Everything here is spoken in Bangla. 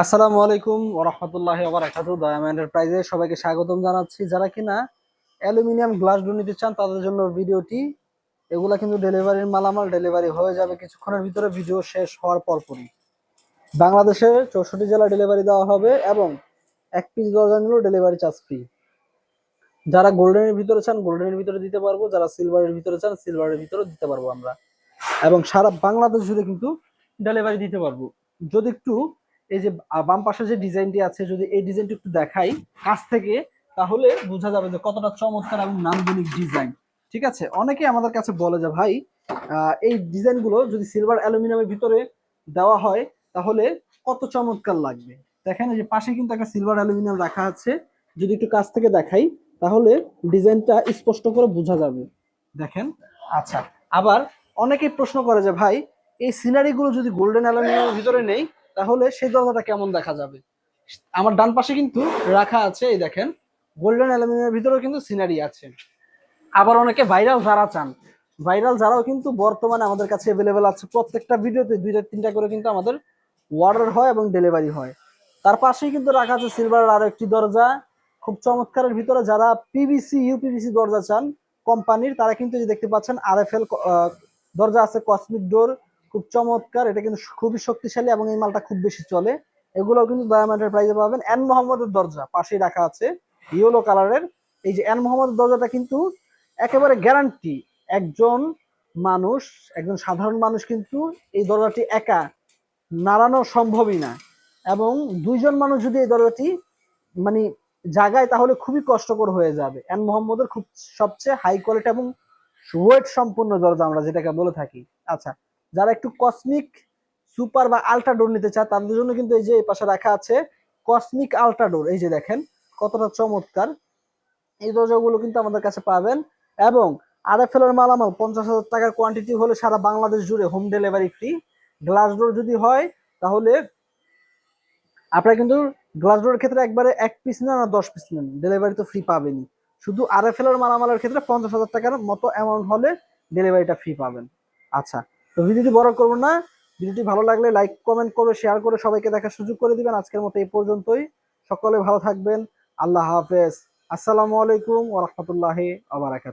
আসসালামু আলাইকুম ওয়া রাহমাতুল্লাহি ওয়া বারাকাতুহু। দয়াম এন্টারপ্রাইজে সবাইকে স্বাগতম জানাচ্ছি। যারা কিনা অ্যালুমিনিয়াম গ্লাস ডোর নিতে চান তাদের জন্য ভিডিওটি। এগুলা কিন্তু ডেলিভারির মালামাল, ডেলিভারি হয়ে যাবে কিছুক্ষণের ভিতরে ভিডিও শেষ হওয়ার পরপরই। বাংলাদেশে 64 জেলা ডেলিভারি দেওয়া হবে এবং এক পিস দরজা নিলেও ডেলিভারি চার্জ ফ্রি। যারা গোল্ডেনের ভিতরে চান গোল্ডেনের ভিতরে দিতে পারবো, যারা সিলভারের ভিতরে চান সিলভারের ভিতরে দিতে পারবো আমরা, এবং সারা বাংলাদেশ জুড়ে কিন্তু ডেলিভারি দিতে পারবো। যদি একটু এই যে বাম পাশে যে ডিজাইনটি আছে, যদি এই ডিজাইনটি একটু দেখাই কাছ থেকে, তাহলে বোঝা যাবে যে কতটা চমৎকার এবং নান্দনিক ডিজাইন। ঠিক আছে, অনেকে আমাদের কাছে বলে যে ভাই এই ডিজাইনগুলো যদি সিলভার অ্যালুমিনিয়ামের ভিতরে দেওয়া হয় তাহলে কত চমৎকার লাগবে। দেখেন এই যে পাশে কিন্তু একটা সিলভার অ্যালুমিনিয়াম রাখা আছে, যদি একটু কাছ থেকে দেখাই তাহলে ডিজাইনটা স্পষ্ট করে বোঝা যাবে। দেখেন। আচ্ছা, আবার অনেকেই প্রশ্ন করে যে ভাই এই সিনারি গুলো যদি গোল্ডেন অ্যালুমিনিয়ামের ভিতরে নেই তাহলে সেই দরজাটা কেমন দেখা যাবে। আমার ডান পাশে কিন্তু রাখা আছে, এই দেখেন গোল্ডেন অ্যালুমিনিয়ামের ভিতরে কিন্তু সিনারি আছে। আবার অনেকে ভাইরাল যারা চান, ভাইরাল যারাও কিন্তু বর্তমানে আমাদের কাছে অ্যাভেলেবেল আছে। প্রত্যেকটা ভিডিওতে দুইটা তিনটা করে কিন্তু আমাদের অর্ডার হয় এবং ডেলিভারি হয়। তার পাশেই কিন্তু রাখা আছে সিলভারের আরো একটি দরজা, খুব চমৎকারের ভিতরে। যারা পিভিসি ইউপিভিসি দরজা চান কোম্পানির, তারা কিন্তু যে দেখতে পাচ্ছেন আরএফএল দরজা আছে, কসমিক ডোর, খুব চমৎকার। এটা কিন্তু খুবই শক্তিশালী এবং এই মালটা খুব বেশি চলে। এগুলোও কিন্তু ডায়মন্ডের প্রাইজে পাবেন। এন মোহাম্মদের দরজা পাশেই রাখা আছে, ইয়েলো কালারের। এই যে এন মোহাম্মদের দরজাটা কিন্তু একেবারে গ্যারান্টি। একজন মানুষ, একজন সাধারণ মানুষ কিন্তু এই দরজাটি একা নাড়ানো সম্ভবই না, এবং দুইজন মানুষ যদি এই দরজাটি মানে জাগায় তাহলে খুবই কষ্টকর হয়ে যাবে। এন মোহাম্মদের খুব সবচেয়ে হাই কোয়ালিটি এবং ওয়েট সম্পূর্ণ দরজা আমরা যেটাকে বলে থাকি। আচ্ছা, যারা একটু কসমিক সুপার বা আল্ট্রা ডোর নিতে চায় তাদের জন্য কিন্তু এই যে এই পাশে রাখা আছে কসমিক আল্ট্রা ডোর। এই যে দেখেন কতটা চমৎকার। এই দরজাগুলো কিন্তু আমাদের কাছে পাবেন। এবং আরএফএল এর মালামাল 50,000 টাকার কোয়ান্টিটি হলে সারা বাংলাদেশ জুড়ে home delivery free. Glass door যদি হয় তাহলে আপনারা কিন্তু গ্লাস ডোরের ক্ষেত্রে একবারে এক পিস না 10 পিস নেন, ডেলিভারি তো ফ্রি পাবেনই। শুধু আরএফএল এর মালামালের ক্ষেত্রে 50,000 টাকার মতো অ্যামাউন্ট হলে ডেলিভারিটা ফ্রি পাবেন। আচ্ছা, তো ভিডিওটি বড় করবো না। ভিডিওটি ভালো লাগলে লাইক কমেন্ট করে শেয়ার করে সবাইকে দেখার সুযোগ করে দিবেন। আজকের মতো এই পর্যন্তই। সকলে ভালো থাকবেন। আল্লাহ হাফেজ। আসসালামু আলাইকুম ওয়া রাহমাতুল্লাহি ওয়া বারাকাতুহু।